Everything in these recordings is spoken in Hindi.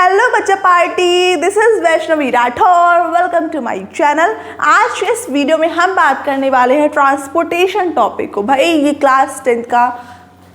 हेलो बच्चा party, this is Vaishnavi Rathore. Welcome to my channel. आज इस वीडियो में हम बात करने वाले हैं ट्रांसपोर्टेशन टॉपिक को। भाई ये क्लास 10 का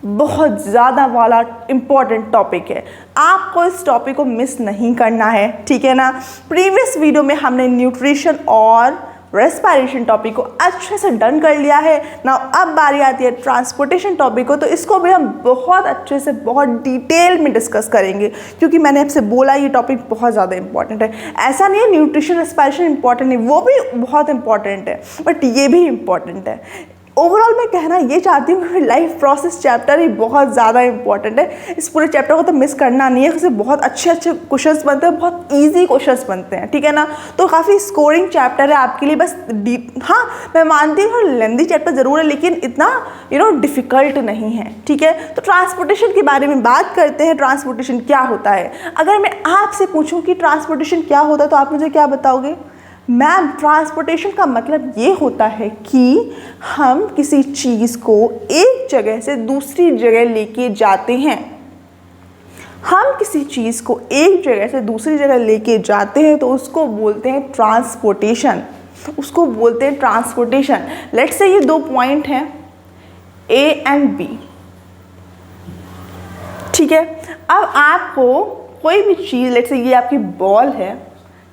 बहुत ज़्यादा वाला इम्पॉर्टेंट टॉपिक है, आपको इस टॉपिक को मिस नहीं करना है, ठीक है ना। प्रीवियस वीडियो में हमने न्यूट्रिशन और रेस्पिरेशन टॉपिक को अच्छे से डन कर लिया है ना। अब बारी आती है ट्रांसपोर्टेशन टॉपिक को, तो इसको भी हम बहुत अच्छे से बहुत डिटेल में डिस्कस करेंगे, क्योंकि मैंने आपसे बोला ये टॉपिक बहुत ज़्यादा इंपॉर्टेंट है। ऐसा नहीं है न्यूट्रिशन रेस्पिरेशन इंपॉर्टेंट नहीं, वो भी बहुत इंपॉर्टेंट है, बट ये भी इंपॉर्टेंट है। ओवरऑल मैं कहना ये चाहती हूँ कि लाइफ प्रोसेस चैप्टर ही बहुत ज़्यादा इंपॉर्टेंट है। इस पूरे चैप्टर को तो मिस करना नहीं है, उससे बहुत अच्छे क्वेश्चंस बनते हैं, बहुत इजी क्वेश्चंस बनते हैं, ठीक है ना। तो काफ़ी स्कोरिंग चैप्टर है आपके लिए। बस हाँ, मैं मानती हूँ लेंदी चैप्टर ज़रूर है, लेकिन इतना डिफ़िकल्ट नहीं है, ठीक है। तो ट्रांसपोर्टेशन के बारे में बात करते हैं। ट्रांसपोर्टेशन क्या होता है? अगर मैं आपसे पूछूँ कि ट्रांसपोर्टेशन क्या होता है, तो आप मुझे क्या बताओगे? मैम, ट्रांसपोर्टेशन का मतलब ये होता है कि हम किसी चीज़ को एक जगह से दूसरी जगह लेके जाते हैं। हम किसी चीज़ को एक जगह से दूसरी जगह लेके जाते हैं तो उसको बोलते हैं ट्रांसपोर्टेशन। उसको बोलते हैं ट्रांसपोर्टेशन। लेट्स से ये दो पॉइंट हैं ए एंड बी, ठीक है। अब आपको कोई भी चीज़, लेट्स से ये आपकी बॉल है,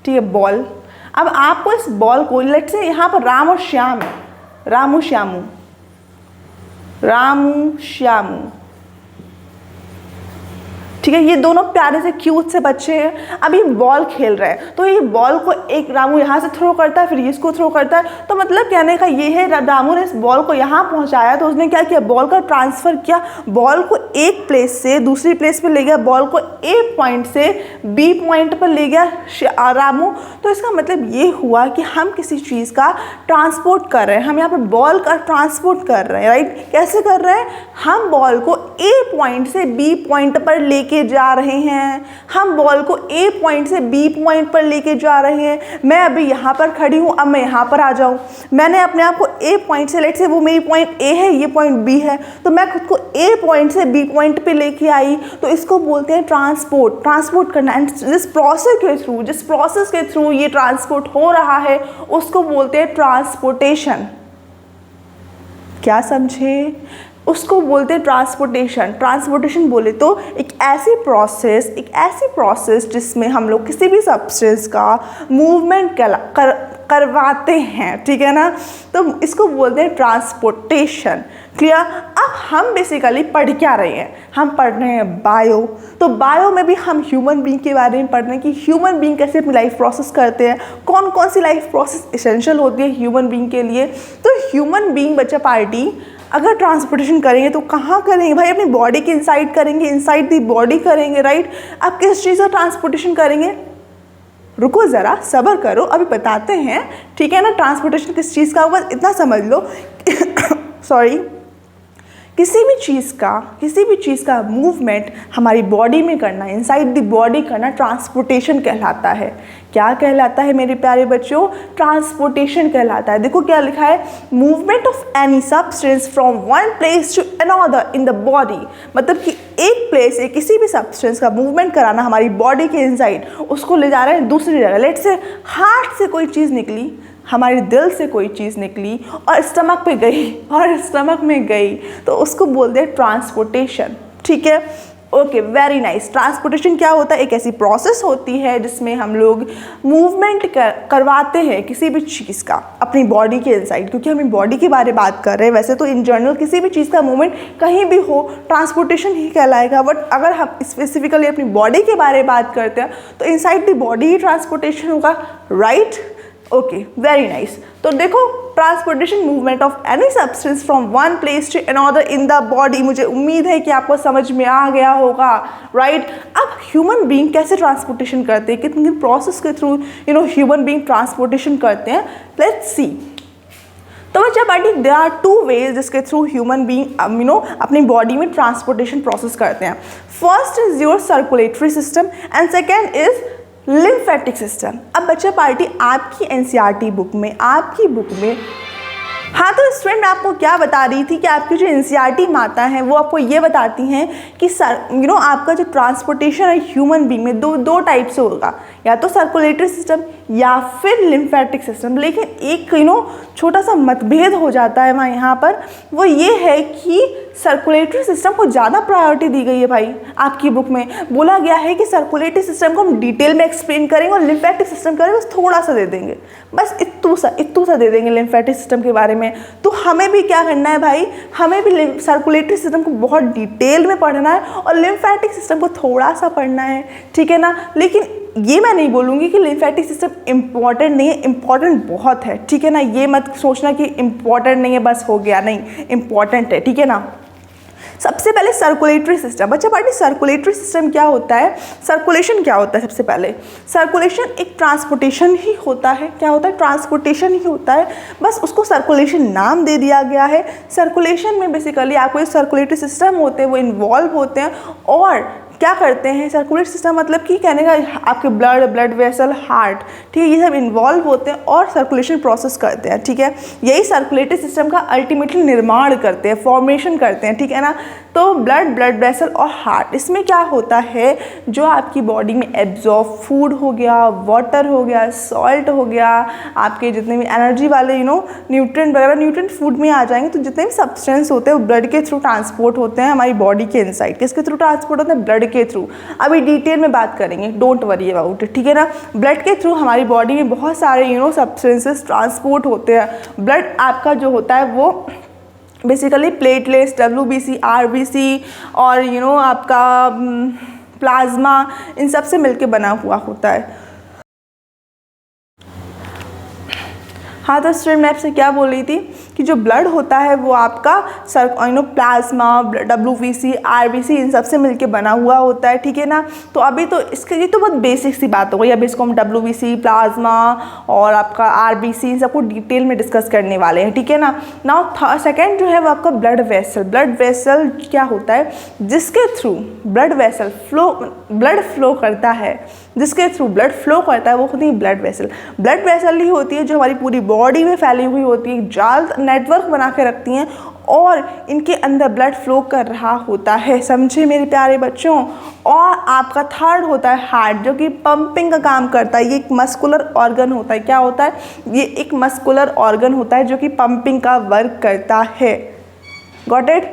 ठीक है, बॉल। अब आपको इस बॉल को, लेट्स से यहाँ पर राम और श्याम है, रामू श्यामू, रामू श्यामू, ठीक है। ये दोनों प्यारे से क्यूट से बच्चे हैं। अब ये बॉल खेल रहे हैं, तो ये बॉल को एक रामू यहाँ से थ्रो करता है, फिर इसको थ्रो करता है। तो मतलब कहने का ये है, रामू ने इस बॉल को यहाँ पहुँचाया, तो उसने क्या किया, बॉल का ट्रांसफ़र किया, बॉल को एक प्लेस से दूसरी प्लेस पर ले गया, बॉल को ए पॉइंट से बी पॉइंट पर ले गया रामू। तो इसका मतलब ये हुआ कि हम किसी चीज़ का ट्रांसपोर्ट कर रहे हैं, हम यहाँ पर बॉल का ट्रांसपोर्ट कर रहे हैं, राइट। कैसे कर रहे हैं? हम बॉल को ए पॉइंट से बी पॉइंट पर लेके जा रहे हैं। हम बॉल को ए पॉइंट से बी पॉइंट पर लेके जा रहे हैं। मैं अभी यहाँ पर खड़ी हूँ, अब मैं यहाँ पर आ जाऊँ, मैंने अपने आप को ए पॉइंट से, लेट्स से वो मेरी पॉइंट ए है, ये पॉइंट बी है, तो मैं खुद को ए पॉइंट से बी पॉइंट पे लेके आई, तो इसको बोलते हैं ट्रांसपोर्ट करना। एंड जिस प्रोसेस के थ्रू ये ट्रांसपोर्ट हो रहा है उसको बोलते हैं ट्रांसपोर्टेशन। क्या समझे? उसको बोलते हैं ट्रांसपोर्टेशन। ट्रांसपोर्टेशन बोले तो एक ऐसी प्रोसेस जिसमें हम लोग किसी भी सब्सटेंस का मूवमेंट करवाते हैं, ठीक है ना। तो इसको बोलते हैं ट्रांसपोर्टेशन। क्लियर? अब हम बेसिकली पढ़ क्या रहे हैं? हम पढ़ रहे हैं बायो। तो बायो में भी हम ह्यूमन बीइंग के बारे में पढ़ रहे हैं कि ह्यूमन बीइंग कैसे अपनी लाइफ प्रोसेस करते हैं, कौन कौन सी लाइफ प्रोसेस एसेंशियल होती है ह्यूमन बीइंग के लिए। तो ह्यूमन बीइंग बच्चा पार्टी अगर ट्रांसपोर्टेशन करेंगे तो कहाँ करेंगे भाई? अपनी बॉडी के इनसाइड करेंगे, इनसाइड दी बॉडी करेंगे, राइट। अब किस चीज़ का ट्रांसपोर्टेशन करेंगे? रुको ज़रा, सब्र करो, अभी बताते हैं, ठीक है ना। ट्रांसपोर्टेशन किस चीज़ का होगा इतना समझ लो। सॉरी, किसी भी चीज़ का मूवमेंट हमारी बॉडी में करना, इनसाइड द बॉडी करना, ट्रांसपोर्टेशन कहलाता है। क्या कहलाता है मेरे प्यारे बच्चों? ट्रांसपोर्टेशन कहलाता है। देखो क्या लिखा है, movement of any substance from one place to another in the body. मतलब कि एक प्लेस से किसी भी सब्सटेंस का मूवमेंट कराना हमारी बॉडी के इनसाइड, उसको ले जा रहे हैं दूसरी जगह। लेट्स से हार्ट से कोई चीज़ निकली, हमारे दिल से कोई चीज़ निकली और स्टमक पे गई और स्टमक में गई, तो उसको बोलते हैं ट्रांसपोर्टेशन, ठीक है। Okay, very nice. ट्रांसपोर्टेशन क्या होता है? एक ऐसी प्रोसेस होती है जिसमें हम लोग मूवमेंट करवाते हैं किसी भी चीज़ का अपनी बॉडी के इनसाइड। क्योंकि हम बॉडी के बारे में बात कर रहे हैं, वैसे तो इन जनरल किसी भी चीज़ का मूवमेंट कहीं भी हो ट्रांसपोर्टेशन ही कहलाएगा, बट अगर हम स्पेसिफिकली अपनी बॉडी के बारे में बात करते हैं तो इनसाइड द बॉडी ही ट्रांसपोर्टेशन होगा, राइट। Okay, very nice. तो देखो, transportation movement of any substance from one place to another in the body. मुझे उम्मीद है कि आपको समझ में आ गया होगा, राइट। अब ह्यूमन बीइंग कैसे ट्रांसपोर्टेशन करते हैं, कितने प्रोसेस के थ्रू ह्यूमन बीइंग ट्रांसपोर्टेशन करते हैं, लेट्स सी। तो बच्चा party, there are two ways जिसके थ्रू ह्यूमन बीइंग अपनी बॉडी में ट्रांसपोर्टेशन प्रोसेस करते हैं। First is your circulatory system and second is lymphatic system. अब बच्चा पार्टी, आपकी एनसीईआरटी बुक में हाँ, तो स्टूडेंट मैं आपको क्या बता रही थी कि आपकी जो एनसीईआरटी माता हैं वो आपको ये बताती हैं कि आपका जो ट्रांसपोर्टेशन है ह्यूमन बीइंग में दो टाइप से होगा, या तो सर्कुलेटरी सिस्टम या फिर लिम्फेटिक सिस्टम। लेकिन एक छोटा सा मतभेद हो जाता है वहाँ यहाँ पर, वो ये है कि सर्कुलेटरी सिस्टम को ज़्यादा प्रायोरिटी दी गई है भाई। आपकी बुक में बोला गया है कि सर्कुलेटरी सिस्टम को हम डिटेल में एक्सप्लेन करेंगे और लिम्फेटिक सिस्टम के बारे में बस थोड़ा सा दे देंगे, बस इतू सा दे देंगे लिम्फेटिक सिस्टम के बारे में। तो हमें भी क्या करना है भाई, हमें भी सर्कुलेटरी सिस्टम को बहुत डिटेल में पढ़ना है और लिम्फेटिक सिस्टम को थोड़ा सा पढ़ना है, ठीक है ना। लेकिन ये मैं नहीं बोलूँगी कि लिम्फेटिक सिस्टम इम्पॉर्टेंट नहीं है, इम्पॉर्टेंट बहुत है, ठीक है ना। ये मत सोचना कि इम्पॉर्टेंट नहीं है बस हो गया, नहीं, इम्पॉर्टेंट है, ठीक है ना। सबसे पहले सर्कुलेटरी सिस्टम। बच्चा पार्टी सर्कुलेटरी सिस्टम क्या होता है, सर्कुलेशन क्या होता है। सबसे पहले सर्कुलेशन एक ट्रांसपोर्टेशन ही होता है। क्या होता है, ट्रांसपोर्टेशन ही होता है, बस उसको सर्कुलेशन नाम दे दिया गया है। सर्कुलेशन में बेसिकली आपको एक सर्कुलेटरी सिस्टम होते हैं वो इन्वॉल्व होते हैं और क्या करते हैं, सर्कुलेटरी सिस्टम मतलब कि कहने का आपके ब्लड वेसल, हार्ट, ठीक है, ये सब इन्वॉल्व होते हैं और सर्कुलेशन प्रोसेस करते हैं, ठीक है। यही सर्कुलेटरी सिस्टम का अल्टीमेटली निर्माण करते हैं, फॉर्मेशन करते हैं, ठीक है ना। तो ब्लड वेसल और हार्ट, इसमें क्या होता है, जो आपकी बॉडी में एब्जॉर्ब फूड हो गया, वाटर हो गया, सॉल्ट हो गया, आपके जितने भी एनर्जी वाले न्यूट्रिएंट वगैरह, न्यूट्रिएंट फूड में आ जाएंगे। तो जितने भी सब्सटेंस होते हैं वो ब्लड के थ्रू ट्रांसपोर्ट होते हैं हमारी बॉडी के इनसाइड। किसके थ्रू ट्रांसपोर्ट होते हैं, ब्लड के थ्रू। अभी डिटेल में बात करेंगे, डोंट वरी अबाउट इट, ठीक है ना। ब्लड के थ्रू हमारी बॉडी में बहुत सारे सब्सटेंसेस ट्रांसपोर्ट होते हैं। ब्लड आपका जो होता है वो बेसिकली प्लेटलेट्स, WBC, RBC और आपका प्लाज्मा, इन सब से मिलके बना हुआ होता है। हाँ, तो स्टूडेंट मैं आपसे क्या बोल रही थी कि जो ब्लड होता है वो आपका प्लाज्मा, WBC, RBC इन सब से मिलके बना हुआ होता है, ठीक है ना। तो अभी तो इसके ये तो बहुत बेसिक सी बात हो गई। अभी इसको हम WBC, प्लाज्मा और आपका RBC इन सबको डिटेल में डिस्कस करने वाले हैं, ठीक है ना। नाउ सेकेंड जो है वो आपका ब्लड वेसल। ब्लड वेसल क्या होता है, जिसके थ्रू ब्लड फ्लो करता है, जिसके थ्रू ब्लड फ्लो करता है वो होती है ब्लड वेसल। ब्लड वेसल ही होती है जो हमारी पूरी बॉडी में फैली हुई होती है, जाल नेटवर्क बना के रखती हैं और इनके अंदर ब्लड फ्लो कर रहा होता है, समझे मेरे प्यारे बच्चों। और आपका थर्ड होता है हार्ट, जो कि पंपिंग का काम करता है। ये एक मस्कुलर ऑर्गन होता है। क्या होता है, ये एक मस्कुलर ऑर्गन होता है जो कि पंपिंग का वर्क करता है। Got it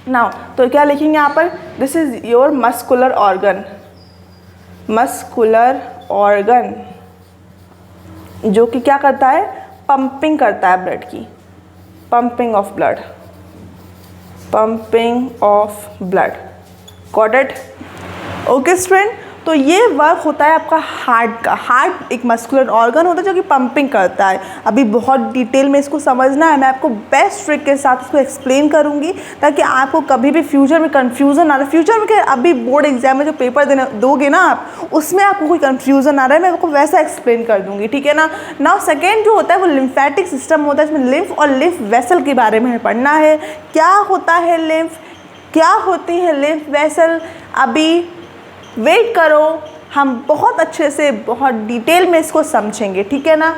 now. तो क्या लिखेंगे यहाँ पर, this is your muscular organ. Muscular organ जो कि क्या करता है, पंपिंग करता है ब्लड की, pumping of blood, pumping of blood. Got it, okay student. तो ये वर्क होता है आपका हार्ट का। हार्ट एक मस्कुलर ऑर्गन होता है जो कि पंपिंग करता है। अभी बहुत डिटेल में इसको समझना है, मैं आपको बेस्ट ट्रिक के साथ इसको एक्सप्लेन करूंगी ताकि आपको कभी भी फ्यूचर में कन्फ्यूज़न ना रहे। फ्यूचर में अभी बोर्ड एग्जाम में जो पेपर दोगे ना आप, उसमें आपको कोई कन्फ्यूज़न ना रहे, मैं आपको वैसा एक्सप्लेन कर दूँगी, ठीक है ना। नाउ सेकेंड जो होता है वो लिम्फेटिक सिस्टम होता है। इसमें लिम्फ और लिम्फ वेसल के बारे में पढ़ना है। क्या होता है लिम्फ, क्या होती है लिम्फ वेसल, अभी वेट करो, हम बहुत अच्छे से बहुत डिटेल में इसको समझेंगे, ठीक है ना।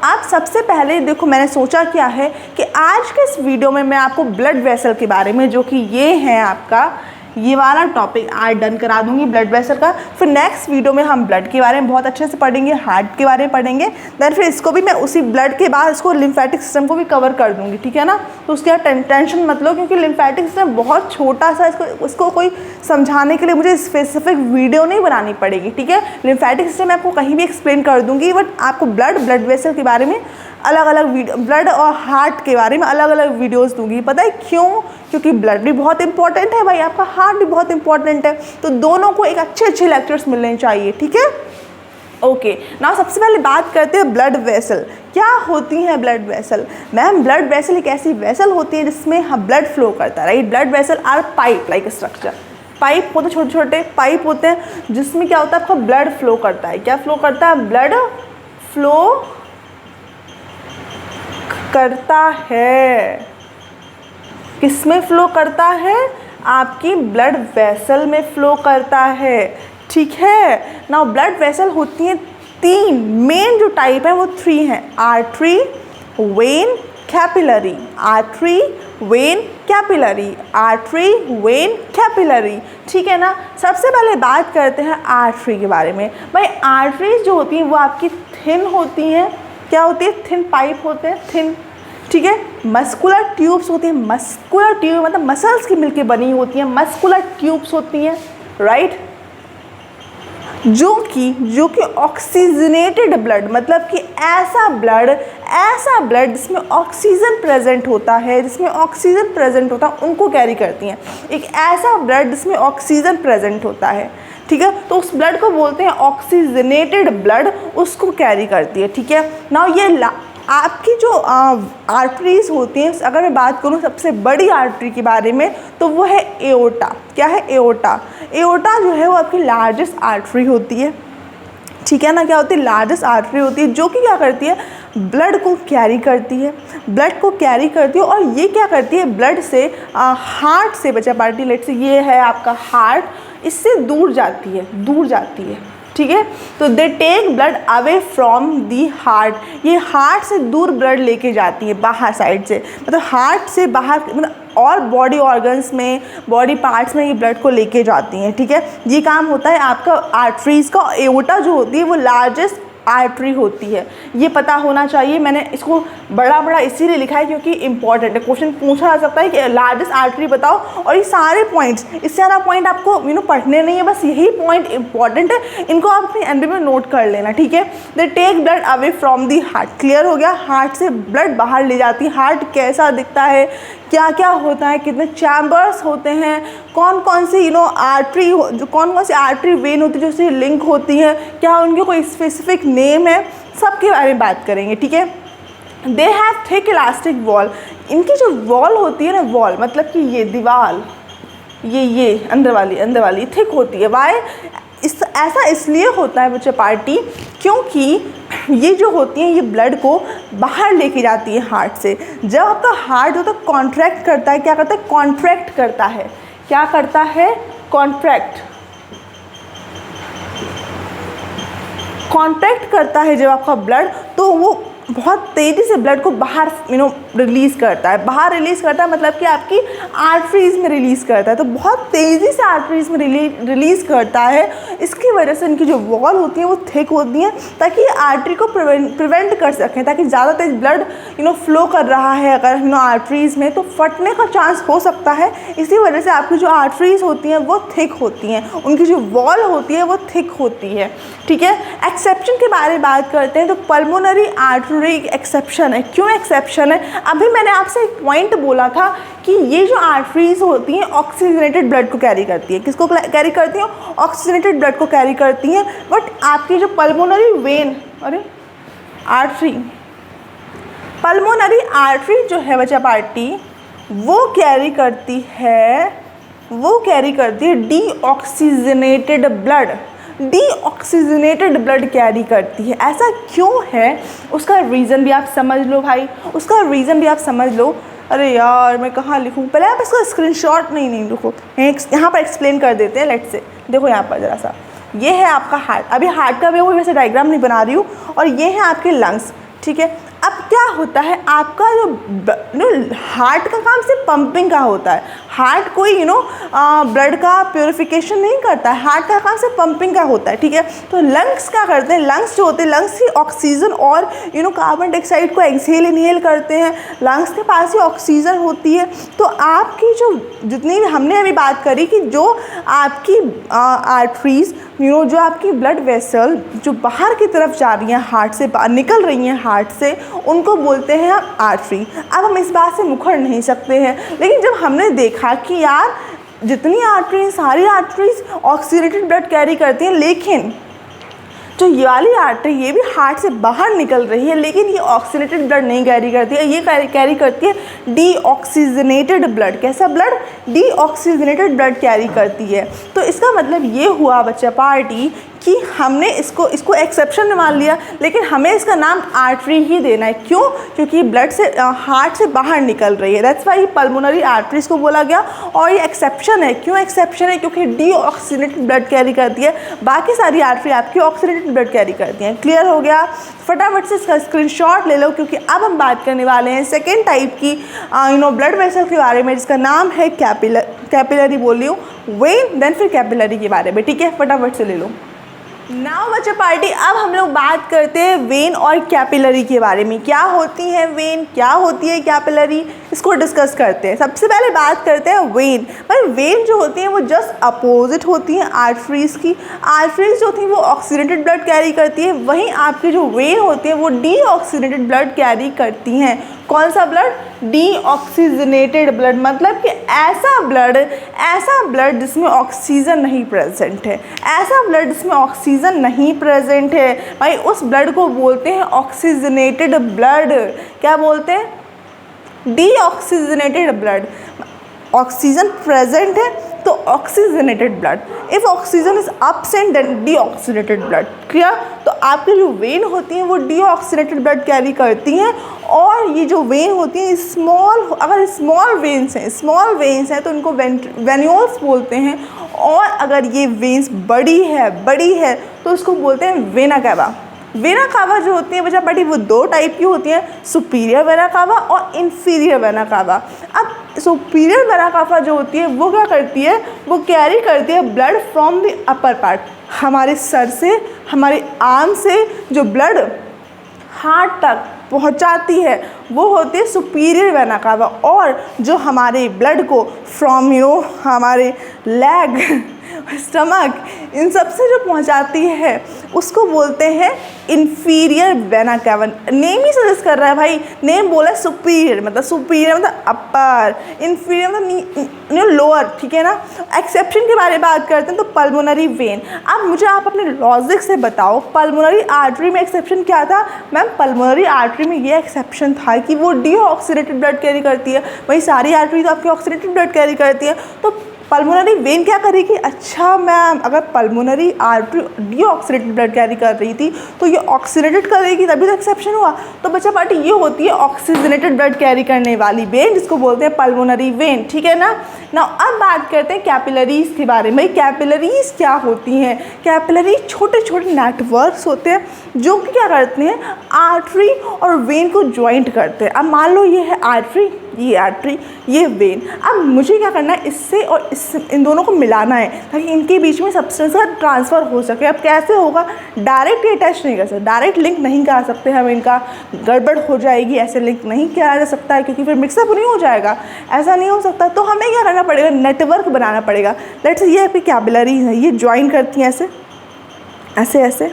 आप सबसे पहले देखो, मैंने सोचा क्या है कि आज के इस वीडियो में मैं आपको ब्लड वेसल के बारे में, जो कि ये है आपका ये वाला टॉपिक आज डन करा दूंगी ब्लड वेसल का। फिर नेक्स्ट वीडियो में हम ब्लड के बारे में बहुत अच्छे से पढ़ेंगे, हार्ट के बारे में पढ़ेंगे। देन फिर इसको भी मैं उसी ब्लड के बाद इसको लिम्फेटिक सिस्टम को भी कवर कर दूंगी, ठीक है ना। तो उसके टेंशन मत लो, क्योंकि लिम्फेटिक सिस्टम बहुत छोटा सा, उसको कोई समझाने के लिए मुझे स्पेसिफिक वीडियो नहीं बनानी पड़ेगी, ठीक है। लिम्फेटिक सिस्टम मैं आपको कहीं भी एक्सप्लेन कर दूंगी, बट आपको ब्लड वेसल के बारे में अलग अलग वीडियो, ब्लड और हार्ट के बारे में अलग अलग वीडियोस दूंगी। पता है क्यों, क्योंकि ब्लड भी बहुत इंपॉर्टेंट है भाई, आपका हार्ट भी बहुत इंपॉर्टेंट है। तो दोनों को एक अच्छे लेक्चर्स मिलने चाहिए, ठीक है। ओके, नाउ सबसे पहले बात करते हैं ब्लड वेसल। क्या होती है blood vessel? Ma'am blood vessel एक ऐसी वेसल होती है जिसमें ब्लड फ्लो करता है, right. Blood vessel are pipe like structure. Pipe होते, छोटे छोटे पाइप होते हैं जिसमें क्या होता है, आपका ब्लड फ्लो करता है। क्या फ्लो करता है, ब्लड फ्लो करता है। किसमें फ्लो करता है, आपकी ब्लड वेसल में फ्लो करता है, ठीक है। नाउ ब्लड वेसल होती हैं तीन, मेन जो टाइप है वो 3 हैं, artery, when capillary, artery, when, capillary, artery, when, capillary. ठीक है ना। सबसे पहले बात करते हैं आर्टरी के बारे में। भाई आर्टरीज जो होती हैं वो आपकी थिन होती हैं। क्या होती है? थिन पाइप होते हैं, थिन। ठीक है। मस्कुलर ट्यूब्स होती हैं, मस्कुलर ट्यूब मतलब मसल्स की मिलके बनी होती हैं, मस्कुलर ट्यूब्स होती हैं, राइट। जो कि ऑक्सीजनेटेड ब्लड मतलब कि ऐसा ब्लड जिसमें ऑक्सीजन प्रेजेंट होता है, उनको कैरी करती हैं। एक ऐसा ब्लड जिसमें ऑक्सीजन प्रेजेंट होता है, ठीक है, तो उस ब्लड को बोलते हैं ऑक्सीजनेटेड ब्लड, उसको कैरी करती है। ठीक है। नाउ ये आपकी जो आर्टरीज होती हैं, अगर मैं बात करूँ सबसे बड़ी आर्टरी के बारे में तो वो है एओर्टा। क्या है? एओर्टा। एओर्टा जो है वो आपकी लार्जेस्ट आर्टरी होती है। ठीक है ना। क्या होती है? लार्जेस्ट आर्टरी होती है, जो कि क्या करती है? ब्लड को कैरी करती है, और ये क्या करती है? ब्लड से हार्ट से बच्चा पार्टी लेट से ये है आपका हार्ट, इससे दूर जाती है। ठीक है। तो they take blood away from the heart, ये हार्ट से दूर ब्लड लेके जाती है, बाहर साइड से, मतलब हार्ट से बाहर, मतलब और बॉडी ऑर्गन्स में, बॉडी पार्ट्स में ये ब्लड को लेके जाती हैं। ठीक है। ये काम होता है आपका आर्टरीज़ का। एओर्टा जो होती है वो लार्जेस्ट आर्टरी होती है, ये पता होना चाहिए। मैंने इसको बड़ा इसीलिए लिखा है क्योंकि इंपॉर्टेंट है। क्वेश्चन पूछा जा सकता है कि लार्जेस्ट आर्टरी बताओ, और ये सारे पॉइंट्स, इससे ज़्यादा पॉइंट आपको पढ़ने नहीं है, बस यही पॉइंट इंपॉर्टेंट है, इनको आप अपनी एंड में नोट कर लेना। ठीक है। They take blood away from the heart, clear हो गया। हार्ट से ब्लड बाहर ले जाती है। हार्ट कैसा दिखता है, क्या क्या होता है, कितने चैम्बर्स होते हैं, कौन कौन सी आर्टरी, जो कौन कौन सी आर्टरी वेन होती है जो उससे लिंक होती है, क्या उनके कोई स्पेसिफिक नेम है, सबके बारे में बात करेंगे। ठीक है। They have thick elastic wall, इनकी जो वॉल होती है ना, वॉल मतलब कि ये दीवार, ये अंदर वाली थिक होती है। वाई? ऐसा इसलिए होता है बच्चे पार्टी, क्योंकि ये जो होती हैं ये ब्लड को बाहर लेके जाती है हार्ट से। जब आपका हार्ट जो तो कॉन्ट्रैक्ट करता है, क्या करता है? कॉन्ट्रैक्ट करता है। क्या करता है? कॉन्ट्रैक्ट करता है जब आपका ब्लड, तो वो बहुत तेज़ी से ब्लड को बाहर रिलीज़ करता है। बाहर रिलीज़ करता है मतलब कि आपकी आर्टरीज़ में रिलीज़ करता है, तो बहुत तेज़ी से आर्टरीज़ में रिलीज़ करता है। इसकी वजह से इनकी जो वॉल होती है वो थिक होती हैं, ताकि आर्टरी को प्रिवेंट कर सकें, ताकि ज़्यादा तेज ब्लड फ्लो कर रहा है अगर आर्टरीज़ में, तो फटने का चांस हो सकता है। इसी वजह से आपकी जो आर्टरीज़ होती हैं वो थिक होती हैं, उनकी जो वॉल होती है वो थिक होती है। ठीक है। एक्सेप्शन के बारे में बात करते हैं, तो पल्मोनरी आर्टरी एक एक्सेप्शन है। क्यों एक्सेप्शन है? अभी मैंने आपसे एक पॉइंट बोला था कि ये जो आर्टरीज होती हैं ऑक्सीजनेटेड ब्लड को कैरी करती है। किसको कैरी करती हैं? ऑक्सीजनेटेड ब्लड को कैरी करती हैं। बट आपकी जो पल्मोनरी वेन, पल्मोनरी आर्टरी जो है बच्चा पार्टी, वो कैरी करती है डीऑक्सीजनेटेड ब्लड कैरी करती है। ऐसा क्यों है? उसका रीज़न भी आप समझ लो भाई, अरे यार मैं कहाँ लिखूँ, पहले आप इसका स्क्रीनशॉट नहीं लिखो, यहाँ पर एक्सप्लेन कर देते हैं। लेट्स से देखो यहाँ पर ज़रा सा, ये है आपका हार्ट। अभी हार्ट का भी वैसे डायग्राम नहीं बना रही हूँ, और ये है आपके लंग्स। ठीक है। अब क्या होता है, आपका जो हार्ट का काम सिर्फ पंपिंग का होता है। हार्ट कोई ब्लड का प्योरिफिकेशन नहीं करता है, हार्ट का काम सिर्फ पंपिंग का होता है। ठीक है। तो लंग्स क्या करते हैं? लंग्स जो होते हैं, लंग्स ही ऑक्सीजन और कार्बन डाइऑक्साइड को एक्सहेल इनहेल करते हैं। लंग्स के पास ही ऑक्सीजन होती है। तो आपकी जो जितनी भी हमने अभी बात करी कि जो आपकी आर्टरीज, जो आपकी ब्लड वेसल जो बाहर की तरफ जा रही हैं, हार्ट से निकल रही हैं हार्ट से, उनको बोलते हैं आर्टरी। अब हम इस बात से मुकर नहीं सकते हैं, लेकिन जब हमने देखा कि यार जितनी आर्टरीज, सारी आर्टरीज ऑक्सीजनेटेड ब्लड कैरी करती हैं, लेकिन जो ये वाली आर्टरी ये भी हार्ट से बाहर निकल रही है, लेकिन ये ऑक्सीजनेटेड ब्लड नहीं कैरी करती है, ये कैरी करती है डीऑक्सीजनेटेड ब्लड। कैसा ब्लड? डीऑक्सीजनेटेड ब्लड कैरी करती है। तो इसका मतलब ये हुआ बच्चा पार्टी कि हमने इसको एक्सेप्शन में मान लिया, लेकिन हमें इसका नाम आर्टरी ही देना है। क्यों? क्योंकि ब्लड से हार्ट से बाहर निकल रही है, दैट्स वाई पल्मोनरी आर्टरीज को बोला गया। और ये एक्सेप्शन है। क्यों एक्सेप्शन है? क्योंकि डीऑक्सीजनेटेड ब्लड कैरी करती है, बाकी सारी आर्टरी आपकी ऑक्सीजनेटेड ऑक्सीजनेटेड ब्लड कैरी करती हैं। क्लियर हो गया? फटाफट से इसका स्क्रीनशॉट ले लो, क्योंकि अब हम बात करने वाले हैं सेकेंड टाइप की ब्लड वेसल के बारे में, जिसका नाम है कैपिलरी बोल रही हूँ, वेन, देन फिर कैपिलरी के बारे में। ठीक है, फटाफट से ले लो। नाउ बच्चा पार्टी, अब हम लोग बात करते हैं वेन और कैपिलरी के बारे में। क्या होती है वेन, क्या होती है कैपिलरी, इसको डिस्कस करते हैं। सबसे पहले बात करते हैं वेन। पर वेन जो होती है वो जस्ट अपोजिट होती हैं आर्टरीज की। आर्टरीज जो होती हैं वो ऑक्सीजनेटेड ब्लड कैरी करती है, वहीं आपकी जो वेन होती है वो डीऑक्सीजनेटेड ब्लड कैरी करती हैं। कौन सा ब्लड? डीऑक्सीजनेटेड ब्लड, मतलब कि ऐसा ब्लड जिसमें ऑक्सीजन नहीं प्रेजेंट है, ऐसा ब्लड जिसमें ऑक्सीजन नहीं प्रेजेंट है भाई, उस ब्लड को बोलते हैं ऑक्सीजनेटेड ब्लड। क्या बोलते हैं? Deoxygenated blood. ऑक्सीजन प्रेजेंट है तो oxygenated blood, if oxygen is absent then deoxygenated blood. Clear? तो आपकी जो वेन होती हैं वो डीऑक्सीजनेटेड ब्लड कैरी करती हैं, और ये जो वेन होती हैं अगर स्मॉल वेन्स हैं तो उनको वेन्यूल्स बोलते हैं, और अगर ये वेन्स बड़ी है तो उसको बोलते हैं वेना कावा। वेना कावा जो होती है बच्चा पार्टी वो दो टाइप की होती हैं, सुपीरियर वेना कावा और इन्फीरियर वेना कावा। अब सुपीरियर वेना कावा जो होती है वो क्या करती है? वो कैरी करती है blood from the upper part, हमारे सर से, हमारे आर्म से जो ब्लड हार्ट तक पहुंचाती है वो होती है सुपीरियर वेना कावा। और जो हमारे ब्लड को फ्रॉम हमारे लेग, स्टमक, इन सब से जो पहुंचाती है उसको बोलते हैं इन्फीरियर वेना कावा। नेम ही सजेस्ट कर रहा है भाई, नेम बोला सुपीरियर मतलब अपर, इन्फीरियर मतलब लोअर। ठीक है ना? एक्सेप्शन के बारे में बात करते हैं तो पल्मोनरी वेन। अब मुझे आप अपने लॉजिक से बताओ, पल्मोनरी आर्टरी में एक्सेप्शन क्या था? मैम पल्मोनरी आर्टरी में ये एक्सेप्शन था कि वो डीऑक्सीडेटेड ब्लड कैरी करती है, वही सारी आर्टरी तो आपकी ऑक्सीडेटेड ब्लड कैरी करती है, तो पल्मोनरी वेन क्या करेगी? अच्छा मैम, अगर pulmonary artery deoxygenated blood carry कर रही थी तो ये ऑक्सीडेटेड करेगी, तभी तो एक्सेप्शन हुआ। तो बच्चा पार्टी ये होती है ऑक्सीजनेटेड ब्लड कैरी करने वाली वेन, जिसको बोलते हैं पल्मोनरी वेन। ठीक है ना? अब बात करते हैं कैपिलरीज के बारे में। कैपिलरीज क्या होती हैं? कैपिलरी छोटे छोटे नेटवर्क्स होते हैं जो कि क्या करते हैं? आर्टरी और वेन को ज्वाइंट करते हैं। अब मान लो ये है आर्टरी, ये आर्टरी, ये वेन। अब मुझे क्या करना है? इससे और इन दोनों को मिलाना है ताकि इनके बीच में सब्सटेंस का ट्रांसफ़र हो सके। अब कैसे होगा? डायरेक्ट ये अटैच नहीं कर सकते, डायरेक्ट लिंक नहीं करा सकते हम, इनका गड़बड़ हो जाएगी, ऐसे लिंक नहीं किया जा सकता है क्योंकि फिर मिक्सअप नहीं हो जाएगा, ऐसा नहीं हो सकता। तो हमें क्या करना पड़ेगा? नेटवर्क बनाना पड़ेगा। लेट्स से ये आपकी कैपिलरीज है, ये ज्वाइन करती हैं ऐसे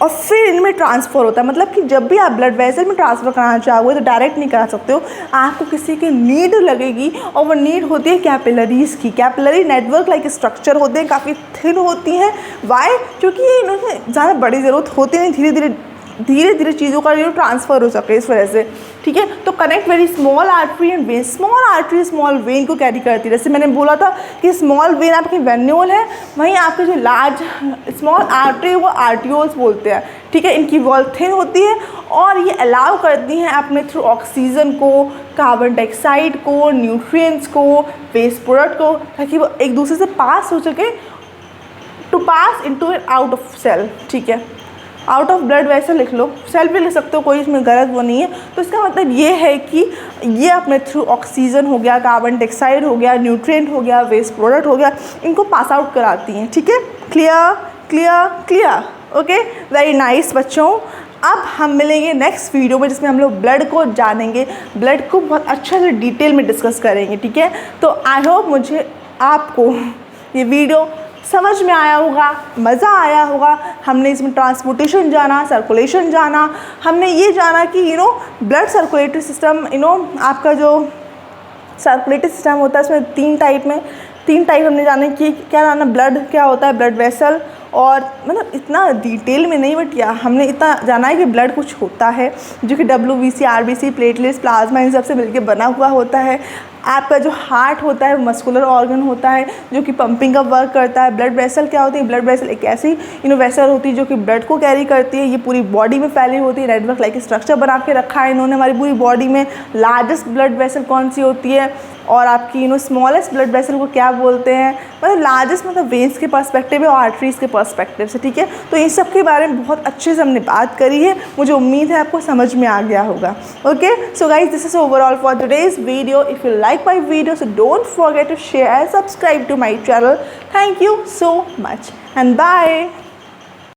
और फिर इनमें ट्रांसफ़र होता है। मतलब कि जब भी आप ब्लड वेसल में ट्रांसफ़र कराना चाहोगे तो डायरेक्ट नहीं करा सकते हो, आपको किसी की नीड लगेगी, और वो नीड होती है कैपिलरीज़ की। कैपिलरी नेटवर्क लाइक स्ट्रक्चर होते हैं, काफ़ी थिन होती हैं। वाई? क्योंकि ये इन्हें ज़्यादा बड़ी ज़रूरत होती नहीं, धीरे धीरे चीज़ों का ट्रांसफ़र हो सके, इस वजह से। ठीक है? तो connect very small artery and when. Small artery small when को कैरी करती है। जैसे मैंने बोला था कि स्मॉल वेन आपकी वेन्यूल है, वहीं आपके जो लार्ज स्मॉल आर्टरी वो आर्टियोल्स बोलते हैं। ठीक है? इनकी वॉल थिन होती है और ये अलाउ करती हैं अपने थ्रू ऑक्सीजन को, कार्बन डाइऑक्साइड को, न्यूट्रिएंट्स को, वेस्ट प्रोडक्ट को, ताकि वो एक दूसरे से पास हो सके, to pass into and out of cell. ठीक है? आउट ऑफ ब्लड वेसल लिख लो, सेल भी लिख सकते हो, कोई इसमें गलत वो नहीं है। तो इसका मतलब ये है कि ये अपने थ्रू ऑक्सीजन हो गया, कार्बन डाइऑक्साइड हो गया, न्यूट्रिएंट हो गया, वेस्ट प्रोडक्ट हो गया, इनको पास आउट कराती हैं। ठीक है? क्लियर? ओके, वेरी नाइस बच्चों। अब हम मिलेंगे नेक्स्ट वीडियो में जिसमें हम लोग ब्लड को जानेंगे, ब्लड को बहुत अच्छे से डिटेल में डिस्कस करेंगे। ठीक है? तो आई होप मुझे आपको ये वीडियो समझ में आया होगा, मज़ा आया होगा। हमने इसमें ट्रांसपोर्टेशन जाना, सर्कुलेशन जाना, हमने ये जाना कि ब्लड सर्कुलेटरी सिस्टम, आपका जो सर्कुलेटरी सिस्टम होता है उसमें तीन टाइप हमने जाने कि क्या जाना, ब्लड क्या होता है, ब्लड वेसल, और मतलब इतना डिटेल में नहीं, बट हमने इतना जाना है कि ब्लड कुछ होता है जो कि WBC, RBC, प्लेटलेट्स, प्लाज्मा, इन सब से मिलकर बना हुआ होता है। आपका जो हार्ट होता है वो मस्कुलर ऑर्गन होता है जो कि पंपिंग का वर्क करता है। ब्लड वेसल क्या होती है? ब्लड वेसल एक ऐसी वेसल होती है जो कि ब्लड को कैरी करती है। ये पूरी बॉडी में फैली होती है, नेटवर्क लाइक स्ट्रक्चर बना के रखा है इन्होंने हमारी पूरी बॉडी में। लार्जेस्ट ब्लड वेसल कौन सी होती है? और आपकी स्मॉलेस्ट ब्लड वेसल को क्या बोलते हैं, मतलब लार्जेस्ट मतलब वेन्स के पर्सपेक्टिव है और आर्टरीज़ के पर्सपेक्टिव से, ठीक है। तो इन सब के बारे में बहुत अच्छे से हमने बात करी है, मुझे उम्मीद है आपको समझ में आ गया होगा। Okay, so guys this is overall for today's video. If you like my video so don't forget to share and subscribe to my channel. Thank you so much and bye.